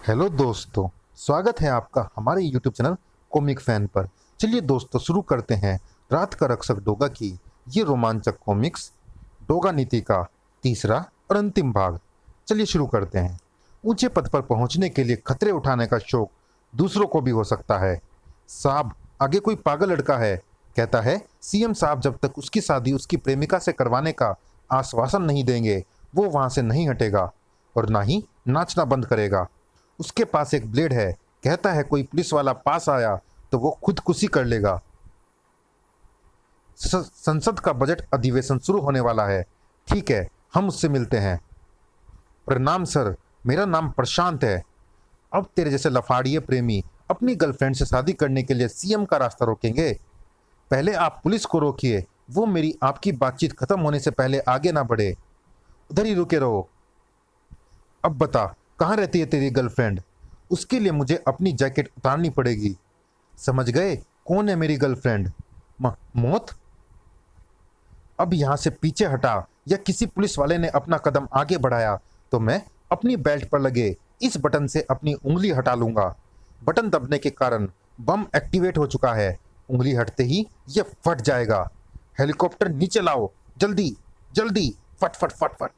Hello दोस्तों, स्वागत है आपका हमारे यूट्यूब चैनल कॉमिक फैन पर। चलिए दोस्तों, शुरू करते हैं रात का रक्षक डोगा की ये रोमांचक कॉमिक्स, डोगा नीति का तीसरा और अंतिम भाग। चलिए शुरू करते हैं। ऊंचे पद पर पहुंचने के लिए खतरे उठाने का शौक दूसरों को भी हो सकता है। साहब, आगे कोई पागल लड़का है, कहता है सीएम साहब जब तक उसकी शादी उसकी प्रेमिका से करवाने का आश्वासन नहीं देंगे वो वहां से नहीं हटेगा और ना ही नाचना बंद करेगा। उसके पास एक ब्लेड है, कहता है कोई पुलिस वाला पास आया तो वो खुदकुशी कर लेगा। संसद का बजट अधिवेशन शुरू होने वाला है। ठीक है, हम उससे मिलते हैं। प्रणाम सर, मेरा नाम प्रशांत है। अब तेरे जैसे लफाड़िए प्रेमी अपनी गर्लफ्रेंड से शादी करने के लिए सीएम का रास्ता रोकेंगे? पहले आप पुलिस को रोकिए, वो मेरी आपकी बातचीत खत्म होने से पहले आगे ना बढ़े। उधर ही रुके रहो। अब बता, कहाँ रहती है तेरी गर्लफ्रेंड? उसके लिए मुझे अपनी जैकेट उतारनी पड़ेगी। समझ गए कौन है मेरी गर्लफ्रेंड? मौत। अब यहाँ से पीछे हटा या किसी पुलिस वाले ने अपना कदम आगे बढ़ाया तो मैं अपनी बेल्ट पर लगे इस बटन से अपनी उंगली हटा लूंगा। बटन दबने के कारण बम एक्टिवेट हो चुका है। उंगली हटते ही ये फट जाएगा। हेलीकॉप्टर नीचे लाओ, जल्दी जल्दी, फट फट फट फट।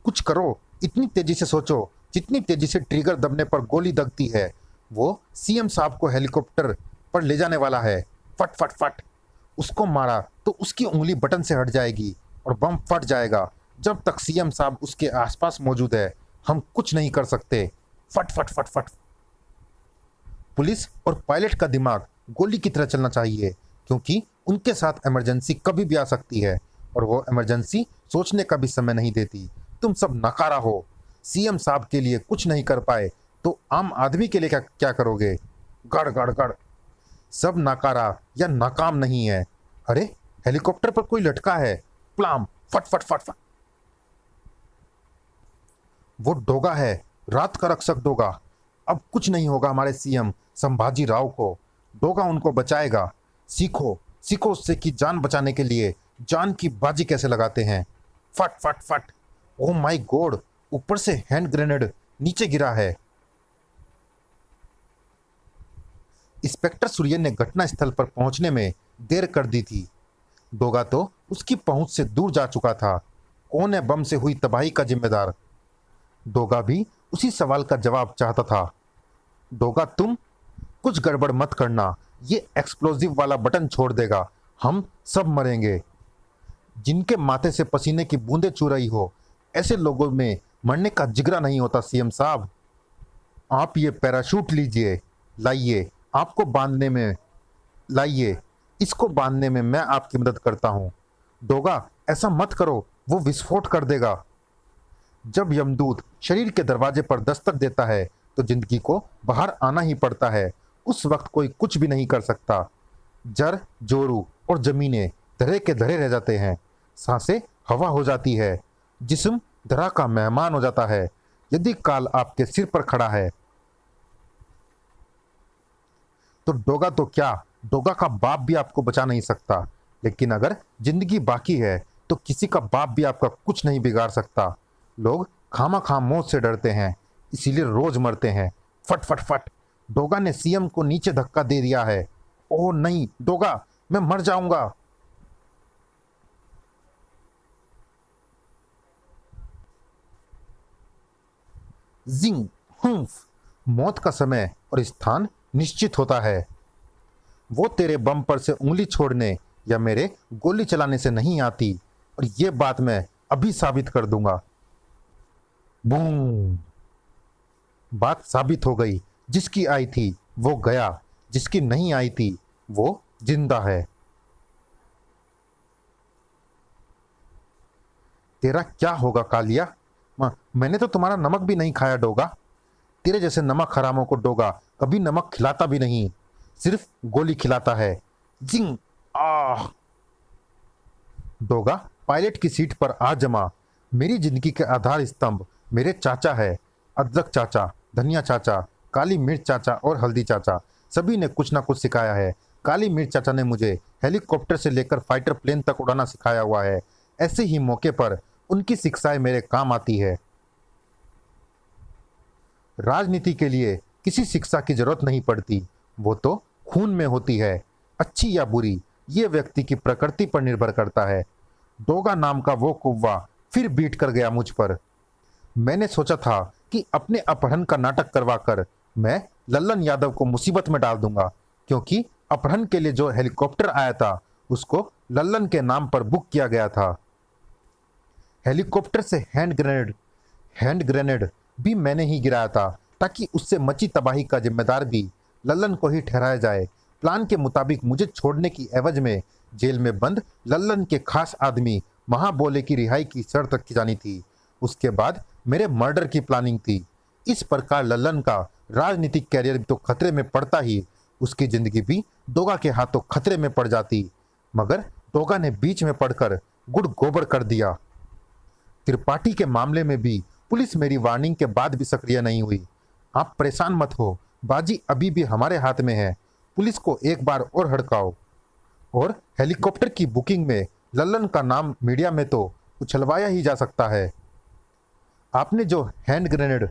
कुछ करो, इतनी तेजी से सोचो जितनी तेजी से ट्रिगर दबने पर गोली दगती है। वो सीएम साहब को हेलीकॉप्टर पर ले जाने वाला है। फट फट फट। उसको मारा तो उसकी उंगली बटन से हट जाएगी और बम फट जाएगा। जब तक सीएम साहब उसके आसपास मौजूद है हम कुछ नहीं कर सकते। फट फट फट फट। पुलिस और पायलट का दिमाग गोली की तरह चलना चाहिए, क्योंकि उनके साथ इमरजेंसी कभी भी आ सकती है और वो इमरजेंसी सोचने का भी समय नहीं देती। तुम सब नकारा हो। सीएम साहब के लिए कुछ नहीं कर पाए तो आम आदमी के लिए क्या क्या करोगे? गड़ गड़ गड़। सब नाकारा या नाकाम नहीं है। अरे, हेलीकॉप्टर पर कोई लटका है। प्लाम, फट फट फट फट। वो डोगा है, रात का रक्षक डोगा। अब कुछ नहीं होगा हमारे सीएम संभाजी राव को। डोगा उनको बचाएगा। सीखो सीखो उससे कि जान बचाने के लिए जान की बाजी कैसे लगाते हैं। फट फट फट। ओह माय गॉड, ऊपर से हैंड ग्रेनेड नीचे गिरा है। इंस्पेक्टर सूर्य ने घटनास्थल पर पहुंचने में देर कर दी थी। डोगा तो उसकी पहुंच से दूर जा चुका था। कौन है बम से हुई तबाही का जिम्मेदार? डोगा भी उसी सवाल का जवाब चाहता था। डोगा, तुम कुछ गड़बड़ मत करना, ये एक्सप्लोजिव वाला बटन छोड़ देगा, हम सब मरेंगे। जिनके माथे से पसीने की बूंदें चू रही हो ऐसे लोगों में मरने का जिगरा नहीं होता सीएम साहब। आप ये पैराशूट लीजिए, लाइए, आपको बांधने में लाइए, इसको बांधने में मैं आपकी मदद करता हूँ। डोगा, ऐसा मत करो, वो विस्फोट कर देगा। जब यमदूत शरीर के दरवाजे पर दस्तक देता है तो जिंदगी को बाहर आना ही पड़ता है। उस वक्त कोई कुछ भी नहीं कर सकता। जड़, जोरू और जमीनें धरे के धरे रह जाते हैं। सांसें हवा हो जाती है। जिस्म धरा का मेहमान हो जाता है। यदि काल आपके सिर पर खड़ा है तो डोगा तो क्या, डोगा का बाप भी आपको बचा नहीं सकता। लेकिन अगर जिंदगी बाकी है तो किसी का बाप भी आपका कुछ नहीं बिगाड़ सकता। लोग खामा मौत से डरते हैं, इसीलिए रोज मरते हैं। फट फट फट। डोगा ने सीएम को नीचे धक्का दे दिया है। ओह नहीं डोगा, मैं मर जाऊंगा। जिंग, हुम्फ। मौत का समय और स्थान निश्चित होता है। वो तेरे बम पर से उंगली छोड़ने या मेरे गोली चलाने से नहीं आती, और ये बात मैं अभी साबित कर दूंगा। बूम। बात साबित हो गई। जिसकी आई थी वो गया, जिसकी नहीं आई थी वो जिंदा है। तेरा क्या होगा कालिया? मैंने तो तुम्हारा नमक भी नहीं खाया डोगा। तेरे जैसे नमक हरामों को डोगा कभी नमक खिलाता भी नहीं, सिर्फ गोली खिलाता है। जिंग, आह। डोगा पायलट की सीट पर आ जमा। मेरी जिंदगी के आधार स्तंभ मेरे चाचा है। अदरक चाचा, धनिया चाचा, काली मिर्च चाचा और हल्दी चाचा, सभी ने कुछ ना कुछ सिखाया है। काली मिर्च चाचा ने मुझे हेलीकॉप्टर से लेकर फाइटर प्लेन तक उड़ाना सिखाया हुआ है। ऐसे ही मौके पर उनकी शिक्षाएं मेरे काम आती है। राजनीति के लिए किसी शिक्षा की जरूरत नहीं पड़ती, वो तो खून में होती है। अच्छी या बुरी ये व्यक्ति की प्रकृति पर निर्भर करता है। डोगा नाम का वो कौवा फिर बीट कर गया मुझ पर। मैंने सोचा था कि अपने अपहरण का नाटक करवाकर मैं लल्लन यादव को मुसीबत में डाल दूंगा, क्योंकि अपहरण के लिए जो हेलीकॉप्टर आया था उसको लल्लन के नाम पर बुक किया गया था। हेलीकॉप्टर से हैंड ग्रेनेड भी मैंने ही गिराया था, ताकि उससे मची तबाही का जिम्मेदार भी लल्लन को ही ठहराया जाए। प्लान के मुताबिक मुझे छोड़ने की एवज में जेल में बंद लल्लन के खास आदमी महाबोले की रिहाई की शर्त रखी जानी थी। उसके बाद मेरे मर्डर की प्लानिंग थी। इस प्रकार लल्लन का राजनीतिक कैरियर तो खतरे में पड़ता ही, उसकी जिंदगी भी डोगा के हाथों खतरे में पड़ जाती। मगर डोगा ने बीच में पड़कर गुड़ गोबर कर दिया। त्रिपाठी के मामले में भी पुलिस मेरी वार्निंग के बाद भी सक्रिय नहीं हुई। आप परेशान मत हो, बाजी अभी भी हमारे हाथ में है। पुलिस को एक बार और हड़काओ। और हेलीकॉप्टर की बुकिंग में लल्लन का नाम मीडिया में तो उछलवाया ही जा सकता है। आपने जो हैंड ग्रेनेड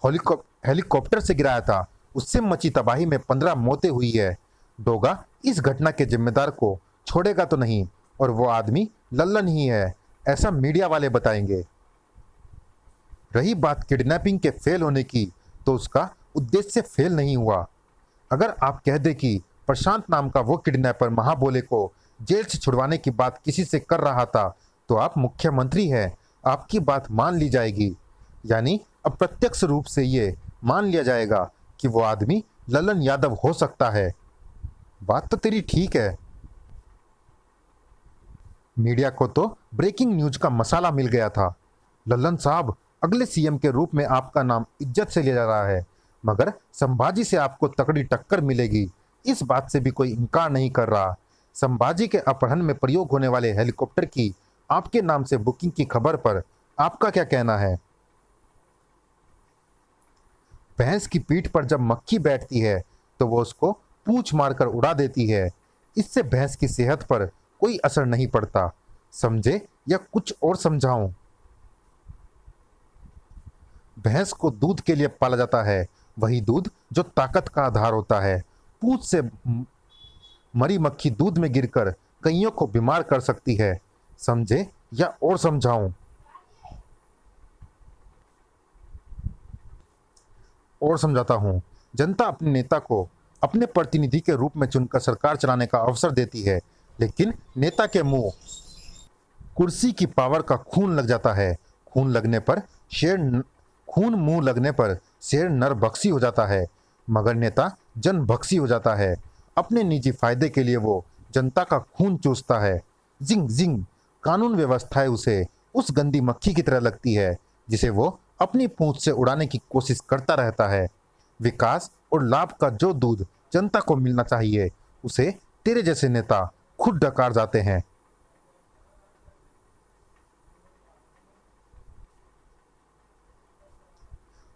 हेलीकॉप्टर से गिराया था उससे मची तबाही में 15 मौतें हुई है। डोगा इस घटना के जिम्मेदार को छोड़ेगा तो नहीं, और वो आदमी लल्लन ही है, ऐसा मीडिया वाले बताएंगे। रही बात किडनैपिंग के फेल होने की, तो उसका उद्देश्य फेल नहीं हुआ। अगर आप कह दें कि प्रशांत नाम का वो किडनैपर महाबोले को जेल से छुड़वाने की बात किसी से कर रहा था, तो आप मुख्यमंत्री हैं, आपकी बात मान ली जाएगी। यानी अप्रत्यक्ष रूप से ये मान लिया जाएगा कि वो आदमी लल्लन यादव हो सकता है। बात तो तेरी ठीक है। मीडिया को तो ब्रेकिंग न्यूज का मसाला मिल गया था। लल्लन साहब, अगले सीएम के रूप में आपका नाम इज्जत से लिया जा रहा है, मगर संभाजी से आपको तगड़ी टक्कर मिलेगी, इस बात से भी कोई इनकार नहीं कर रहा। संभाजी के अपहरण में प्रयोग होने वाले हेलीकॉप्टर की आपके नाम से बुकिंग की खबर पर आपका क्या कहना है? भैंस की पीठ पर जब मक्खी बैठती है तो वो उसको पूंछ मारकर उड़ा देती है। इससे भैंस की सेहत पर कोई असर नहीं पड़ता। समझे या कुछ और समझाऊं? भैंस को दूध के लिए पाला जाता है, वही दूध जो ताकत का आधार होता है। पूंछ से मरी मक्खी दूध में गिरकर कईयों को बीमार कर सकती है। समझे या और समझाऊं? और समझाता हूं। जनता अपने नेता को अपने प्रतिनिधि के रूप में चुनकर सरकार चलाने का अवसर देती है, लेकिन नेता के मुंह कुर्सी की पावर का खून लग जाता है। खून मुंह लगने पर शेर नरभक्षी हो जाता है, मगर नेता जनभक्षी हो जाता है। अपने निजी फायदे के लिए वो जनता का खून चूसता है। जिंग जिंग कानून व्यवस्थाएं उसे उस गंदी मक्खी की तरह लगती है, जिसे वो अपनी पूंछ से उड़ाने की कोशिश करता रहता है। विकास और लाभ का जो दूध जनता को मिलना चाहिए, उसे तेरे जैसे नेता खुद डकार जाते हैं।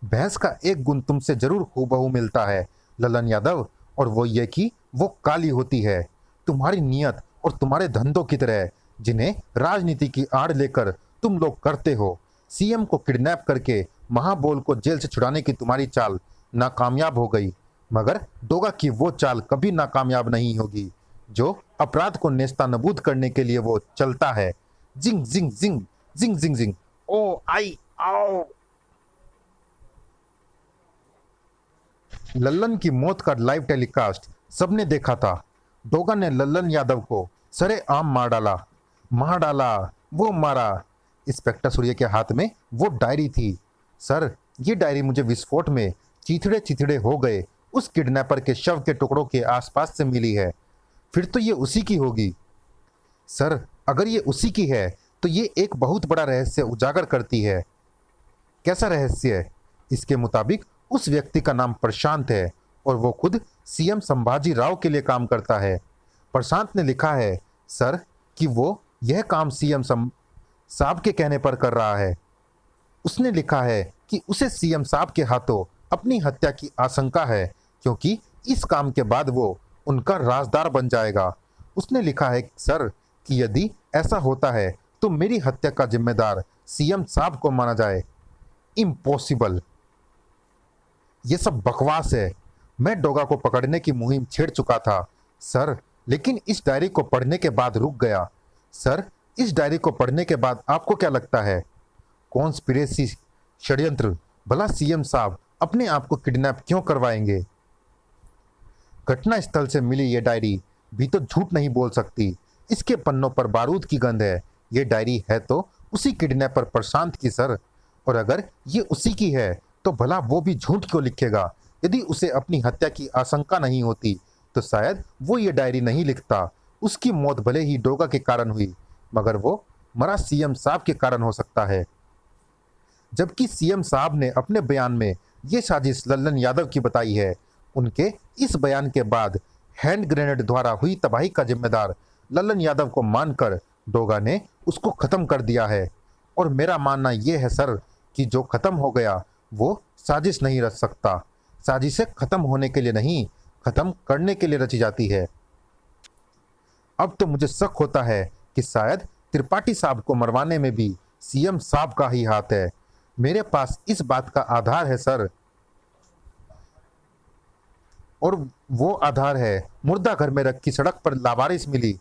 भैंस का एक गुण तुमसे जरूर हूबहू मिलता है लल्लन यादव, और वो ये कि वो काली होती है। तुम्हारी नियत और तुम्हारे धंधों की तरह, जिन्हें राजनीति की आड़ लेकर तुम लोग करते हो। सीएम को किडनैप करके महाबोल को जेल से छुड़ाने की तुम्हारी चाल नाकामयाब हो गई, मगर डोगा की वो चाल कभी नाकामयाब नहीं होगी, जो अपराध को नेस्तानबूद करने के लिए वो चलता है। जिंग जिंग जिंग जिंग जिंग जिंग, ओ आई आओ। लल्लन की मौत का लाइव टेलीकास्ट सबने देखा था। डोगा ने लल्लन यादव को सरेआम मार डाला, वो मारा। इंस्पेक्टर सूर्य के हाथ में वो डायरी थी। सर, ये डायरी मुझे विस्फोट में चिथड़े चिथड़े हो गए उस किडनैपर के शव के टुकड़ों के आसपास से मिली है। फिर तो ये उसी की होगी। सर, अगर ये उसी की है तो ये एक बहुत बड़ा रहस्य उजागर करती है। कैसा रहस्य? इसके मुताबिक उस व्यक्ति का नाम प्रशांत है, और वो खुद सीएम संभाजी राव के लिए काम करता है। प्रशांत ने लिखा है सर कि वो यह काम सीएम साहब के कहने पर कर रहा है। उसने लिखा है कि उसे सीएम साहब के हाथों अपनी हत्या की आशंका है, क्योंकि इस काम के बाद वो उनका राजदार बन जाएगा। उसने लिखा है सर कि यदि ऐसा होता है तो मेरी हत्या का जिम्मेदार सीएम साहब को माना जाए। इम्पॉसिबल। ये सब बकवास है। मैं डोगा को पकड़ने की मुहिम छेड़ चुका था सर, लेकिन इस डायरी को पढ़ने के बाद रुक गया। सर, इस डायरी को पढ़ने के बाद आपको क्या लगता है? कॉन्स्पिरेसी, षड्यंत्र। भला सीएम साहब अपने आप को किडनैप क्यों करवाएंगे? घटना स्थल से मिली ये डायरी भी तो झूठ नहीं बोल सकती। इसके पन्नों पर बारूद की गंध है। ये डायरी है तो उसी किडनैपर प्रशांत की सर, और अगर ये उसी की है तो भला वो भी झूठ क्यों लिखेगा? यदि उसे अपनी हत्या की आशंका नहीं होती तो शायद वो ये डायरी नहीं लिखता। उसकी मौत भले ही डोगा के कारण हुई, मगर वो मरा सीएम साहब के कारण हो सकता है। जबकि सीएम साहब ने अपने बयान में ये साजिश लल्लन यादव की बताई है। उनके इस बयान के बाद हैंड ग्रेनेड द्वारा हुई तबाही का जिम्मेदार लल्लन यादव को मानकर डोगा ने उसको खत्म कर दिया है। और मेरा मानना यह है सर कि जो खत्म हो गया वो साजिश नहीं रच सकता। साजिशें खत्म होने के लिए नहीं, खत्म करने के लिए रची जाती है। अब तो मुझे शक होता है कि शायद त्रिपाठी साहब को मरवाने में भी सीएम साहब का ही हाथ है। मेरे पास इस बात का आधार है सर, और वो आधार है मुर्दा घर में रखी सड़क पर लावारिस मिली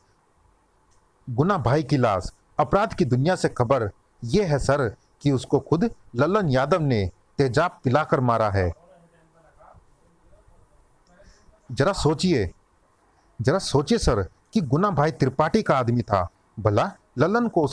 गुना भाई की लाश। अपराध की दुनिया से खबर यह है सर कि उसको खुद लल्लन यादव ने तेजाब पिलाकर मारा है। जरा सोचिए सर कि गुना भाई त्रिपाठी का आदमी था। भला लल्लन को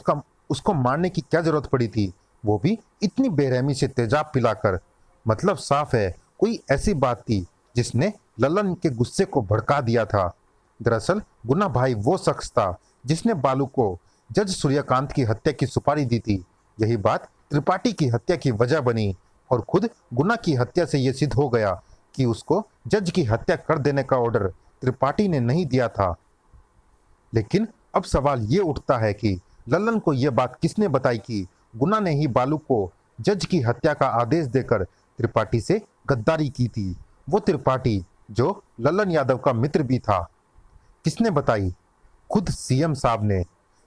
उसको मारने की क्या जरूरत पड़ी थी, वो भी इतनी बेरहमी से तेजाब पिलाकर? मतलब साफ है कोई ऐसी बात थी जिसने लल्लन के गुस्से को भड़का दिया था। दरअसल गुना भाई वो शख्स था जिसने बालू को जज सूर्यकांत की हत्या की सुपारी दी थी। यही बात त्रिपाठी की हत्या की वजह बनी, और खुद गुना की हत्या से यह सिद्ध हो गया कि उसको जज की हत्या कर देने का ऑर्डर त्रिपाठी ने नहीं दिया था। लेकिन अब सवाल ये उठता है कि लल्लन को यह बात किसने बताई कि गुना ने ही बालू को जज की हत्या का आदेश देकर त्रिपाठी से गद्दारी की थी। वो त्रिपाठी जो लल्लन यादव का मित्र भी था। किसने बताई? खुद सीएम साहब ने,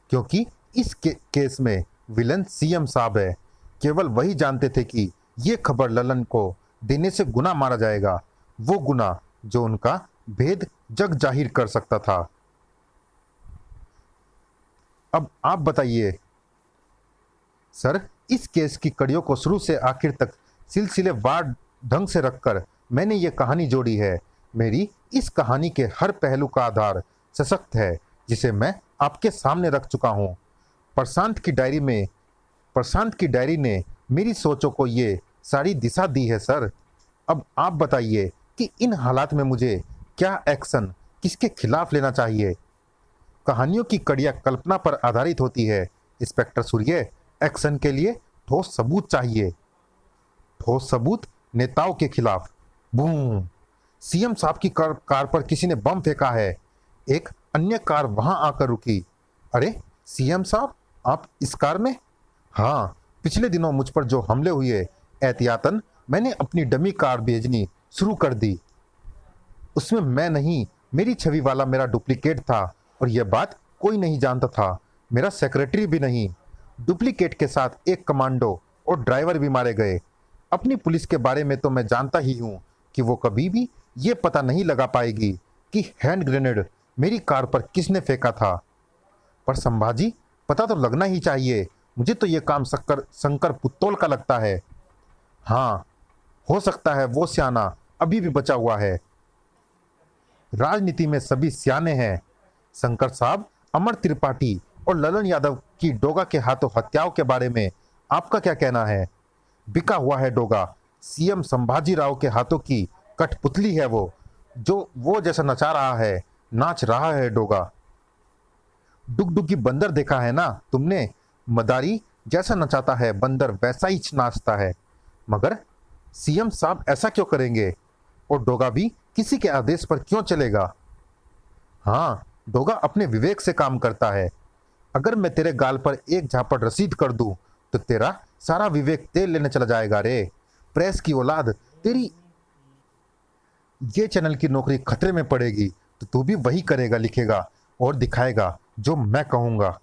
क्योंकि इस केस में विलन सीएम साहब है। केवल वही जानते थे कि ये खबर लल्लन को देने से गुना मारा जाएगा, वो गुना जो उनका भेद जग जाहिर कर सकता था। अब आप बताइए सर, इस केस की कड़ियों को शुरू से आखिर तक सिलसिलेवार ढंग से रखकर मैंने ये कहानी जोड़ी है। मेरी इस कहानी के हर पहलू का आधार सशक्त है, जिसे मैं आपके सामने रख चुका हूँ। प्रशांत की डायरी ने मेरी सोचों को ये सारी दिशा दी है सर। अब आप बताइए कि इन हालात में मुझे क्या एक्शन, किसके खिलाफ लेना चाहिए? कहानियों की कड़ियाँ कल्पना पर आधारित होती है इंस्पेक्टर सूर्य। एक्शन के लिए ठोस सबूत चाहिए। ठोस सबूत नेताओं के खिलाफ। बूम! सीएम साहब की कार पर किसी ने बम फेंका है। एक अन्य कार वहां आकर रुकी। अरे सीएम साहब, आप इस कार में? हाँ, पिछले दिनों मुझ पर जो हमले हुए, एहतियातन मैंने अपनी डमी कार भेजनी शुरू कर दी। उसमें मैं नहीं, मेरी छवि वाला मेरा डुप्लीकेट था, और यह बात कोई नहीं जानता था, मेरा सेक्रेटरी भी नहीं। डुप्लीकेट के साथ एक कमांडो और ड्राइवर भी मारे गए। अपनी पुलिस के बारे में तो मैं जानता ही हूँ कि वो कभी भी ये पता नहीं लगा पाएगी कि हैंड ग्रेनेड मेरी कार पर किसने फेंका था। पर संभाजी, पता तो लगना ही चाहिए। मुझे तो ये काम शंकर पुत्तौल का लगता है। हाँ, हो सकता है वो सियाना अभी भी बचा हुआ है। राजनीति में सभी सियाने हैं। शंकर साहब, अमर त्रिपाठी और ललन यादव की डोगा के हाथों हत्याओं के बारे में आपका क्या कहना है? बिका हुआ है डोगा। सीएम संभाजी राव के हाथों की कठपुतली है वो जैसा नाच रहा है डोगा। डुगडुगी बंदर देखा है ना तुमने? मदारी जैसा नचाता है बंदर वैसा ही नाचता है। मगर सीएम साहब ऐसा क्यों करेंगे? और डोगा भी किसी के आदेश पर क्यों चलेगा? हाँ, डोगा अपने विवेक से काम करता है। अगर मैं तेरे गाल पर एक झापड़ रसीद कर दूं तो तेरा सारा विवेक तेल लेने चला जाएगा रे। प्रेस की औलाद, तेरी ये चैनल की नौकरी खतरे में पड़ेगी तो तू भी वही करेगा, लिखेगा और दिखाएगा जो मैं कहूंगा।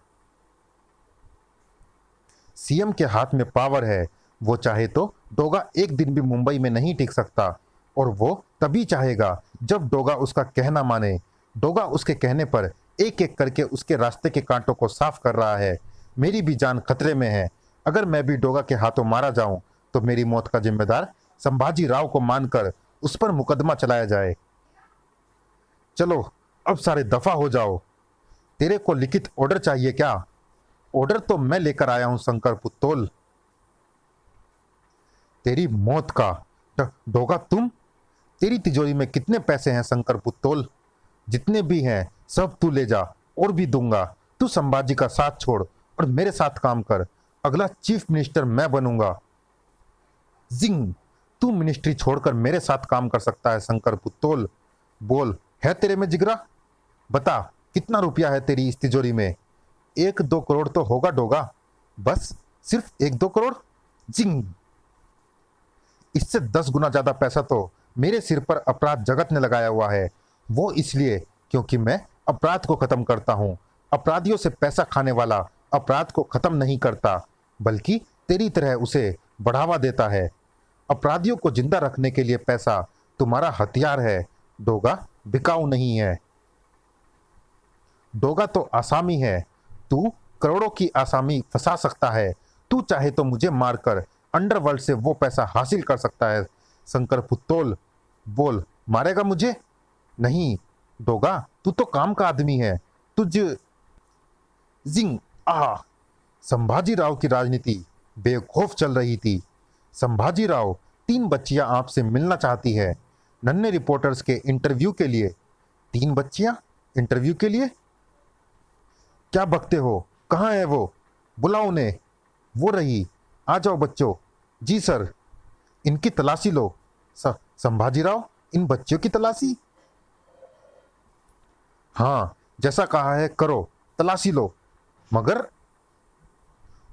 सीएम के हाथ में पावर है। वो चाहे तो डोगा एक दिन भी मुंबई में नहीं टिक सकता। और वो तभी चाहेगा जब डोगा उसका कहना माने। डोगा उसके कहने पर एक एक करके उसके रास्ते के कांटों को साफ कर रहा है। मेरी भी जान खतरे में है। अगर मैं भी डोगा के हाथों मारा जाऊं तो मेरी मौत का जिम्मेदार संभाजी राव को मानकर उस पर मुकदमा चलाया जाए। चलो अब सारे दफा हो जाओ। तेरे को लिखित ऑर्डर चाहिए क्या? ऑर्डर तो मैं लेकर आया हूं शंकर पुत्तोल। तेरी मौत का। डोगा तुम? तेरी तिजोरी में कितने पैसे हैं शंकर पुत्तोल? जितने भी हैं सब तू ले जा, और भी दूंगा। तू संभाजी का साथ छोड़ और मेरे साथ काम कर। अगला चीफ मिनिस्टर मैं बनूंगा। जिंग, तू मिनिस्ट्री छोड़कर मेरे साथ काम कर सकता है शंकर पुत्तोल। बोल, है तेरे में जिगरा? बता, कितना रुपया है तेरी इस तिजोरी में? 1-2 करोड़ तो होगा डोगा। बस सिर्फ 1-2 करोड़? जिंग, इससे 10 गुना ज्यादा पैसा तो मेरे सिर पर अपराध जगत ने लगाया हुआ है। वो इसलिए क्योंकि मैं अपराध को खत्म करता हूं। अपराधियों से पैसा खाने वाला अपराध को खत्म नहीं करता, बल्कि तेरी तरह उसे बढ़ावा देता है। अपराधियों को जिंदा रखने के लिए पैसा तुम्हारा हथियार है, डोगा बिकाऊ नहीं है। डोगा तो आसामी है। तू करोड़ों की आसामी फंसा सकता है। तू चाहे तो मुझे मारकर अंडरवर्ल्ड से वो पैसा हासिल कर सकता है शंकर पुत्तोल। बोल, मारेगा मुझे? नहीं डोगा, तू तो काम का आदमी है। तुझ जिंग आ। संभाजी राव की राजनीति बेखौफ चल रही थी। संभाजी राव, 3 बच्चियां आपसे मिलना चाहती है नन्हे रिपोर्टर्स के इंटरव्यू के लिए। 3 बच्चियां इंटरव्यू के लिए? क्या बकते हो? कहाँ है वो? बुलाओ उन्हें। वो रही, आ जाओ बच्चों। जी सर। इनकी तलाशी लो। संभाजी राव, इन बच्चियों की तलाशी? हाँ, जैसा कहा है करो, तलाशी लो। मगर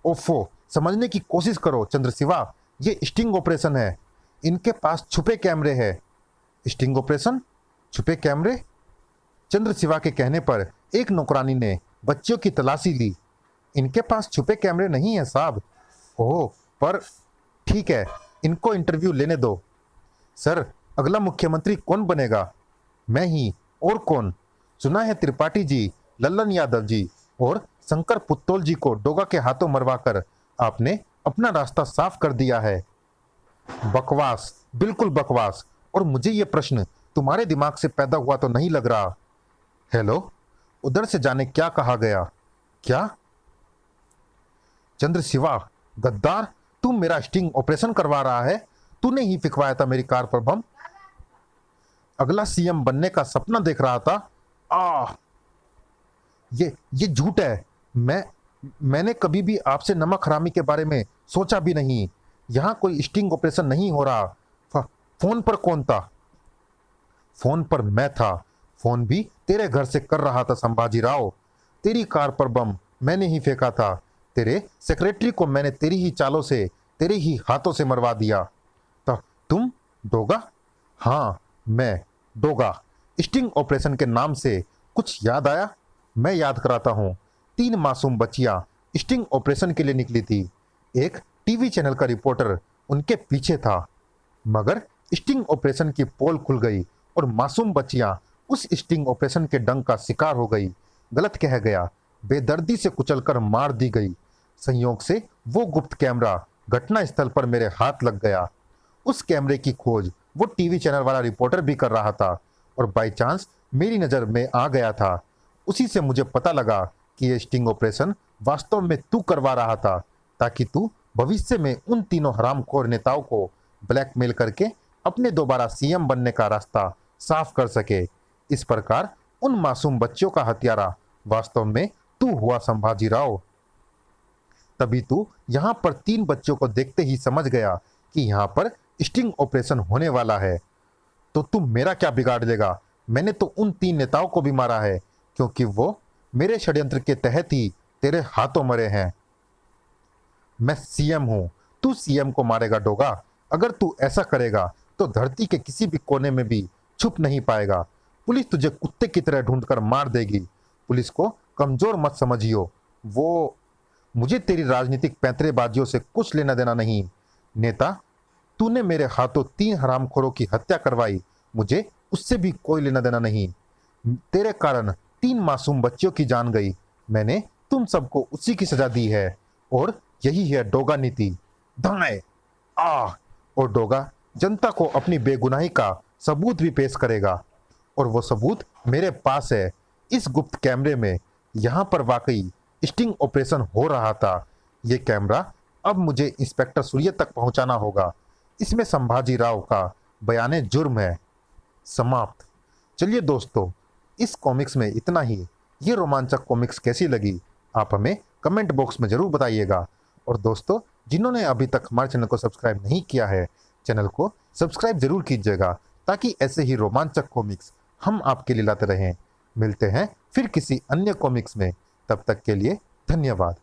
ओफो, समझने की कोशिश करो चंद्रशिवा, ये स्टिंग ऑपरेशन है। इनके पास छुपे कैमरे हैं। Sting operation? छुपे कैमरे? चंद्रशिवा के कहने पर एक नौकरानी ने बच्चियों की तलाशी ली। इनके पास छुपे कैमरे नहीं है साहब। ओह, पर ठीक है, इनको इंटरव्यू लेने दो। सर, अगला मुख्यमंत्री कौन बनेगा? मैं ही, और कौन? सुना है त्रिपाठी जी, लल्लन यादव जी और शंकर पुत्तोल जी को डोगा के हाथों मरवाकर आपने अपना रास्ता साफ कर दिया है। बकवास, बिल्कुल बकवास। और मुझे ये प्रश्न तुम्हारे दिमाग से पैदा हुआ तो नहीं लग रहा। हेलो, उधर से जाने क्या कहा गया? क्या? चंद्रशिवा, गद्दार, तू मेरा स्टिंग ऑपरेशन करवा रहा है। तूने ही फिकवाया था मेरी कार पर बम। अगला सीएम बनने का सपना देख रहा था। ये झूठ है। मैंने कभी भी आपसे नमक हरामी के बारे में सोचा भी नहीं। यहां कोई स्टिंग ऑपरेशन नहीं हो रहा। फोन पर कौन था? फोन पर मैं था। फोन भी तेरे घर से कर रहा था संभाजी राव। तेरी कार पर बम मैंने ही फेंका था। तेरे सेक्रेटरी को मैंने तेरी ही चालों से, तेरे ही हाथों से मरवा दिया। तो तुम डोगा? हाँ, मैं डोगा। स्टिंग ऑपरेशन के नाम से कुछ याद आया? मैं याद कराता हूँ। 3 मासूम बच्चियां स्टिंग ऑपरेशन के लिए निकली थी। एक टीवी चैनल का रिपोर्टर उनके पीछे था, मगर स्टिंग ऑपरेशन की पोल खुल गई और मासूम बच्चियां उस स्टिंग ऑपरेशन के डंक का शिकार हो गई। गलत कह गया, बेदर्दी से कुचलकर मार दी गई। संयोग से वो गुप्त कैमरा घटना स्थल पर मेरे हाथ लग गया। उस कैमरे की खोज वो टीवी चैनल वाला रिपोर्टर भी कर रहा था और बाय चांस मेरी नज़र में आ गया था। उसी से मुझे पता लगा कि ये स्टिंग ऑपरेशन वास्तव में तू करवा रहा था, ताकि तू भविष्य में उन तीनों हरामखोर नेताओं को ब्लैकमेल करके अपने दोबारा सीएम बनने का रास्ता साफ कर सके। इस प्रकार उन मासूम बच्चों का हत्यारा वास्तव में तू हुआ संभाजी राव। तभी तू यहां पर 3 बच्चों को देखते ही समझ गया कि यहां पर स्टिंग ऑपरेशन होने वाला है। तो तू मेरा क्या बिगाड़ देगा? मैंने तो उन 3 नेताओं को भी मारा है, क्योंकि वो मेरे षड्यंत्र के तहत ही तेरे हाथों मरे हैं। मैं सीएम हूं, तू सीएम को मारेगा डोगा। अगर तू ऐसा करेगा तो धरती के किसी भी कोने में भी छुप नहीं पाएगा। पुलिस तुझे कुत्ते की तरह ढूंढकर मार देगी। पुलिस को कमजोर मत समझियो। वो मुझे तेरी राजनीतिक पैंतरेबाजियों से कुछ लेना देना नहीं। नेता तूने मेरे हाथों 3 हरामखोरों की हत्या करवाई, मुझे उससे भी कोई लेना देना नहीं। तेरे कारण 3 मासूम बच्चियों की जान गई। मैंने तुम सबको उसी की सजा दी है और यही है डोगा नीति। दाएं आ और डोगा जनता को अपनी बेगुनाही का सबूत भी पेश करेगा और वो सबूत मेरे पास है, इस गुप्त कैमरे में। यहाँ पर वाकई स्टिंग ऑपरेशन हो रहा था। ये कैमरा अब मुझे इंस्पेक्टर सूर्य तक पहुंचाना होगा। इसमें संभाजी राव का बयाने जुर्म है। समाप्त। चलिए दोस्तों, इस कॉमिक्स में इतना ही। ये रोमांचक कॉमिक्स कैसी लगी आप हमें कमेंट बॉक्स में जरूर बताइएगा। और दोस्तों, जिन्होंने अभी तक हमारे चैनल को सब्सक्राइब नहीं किया है, चैनल को सब्सक्राइब जरूर कीजिएगा ताकि ऐसे ही रोमांचक कॉमिक्स हम आपके लिए लाते रहें। मिलते हैं फिर किसी अन्य कॉमिक्स में, तब तक के लिए धन्यवाद।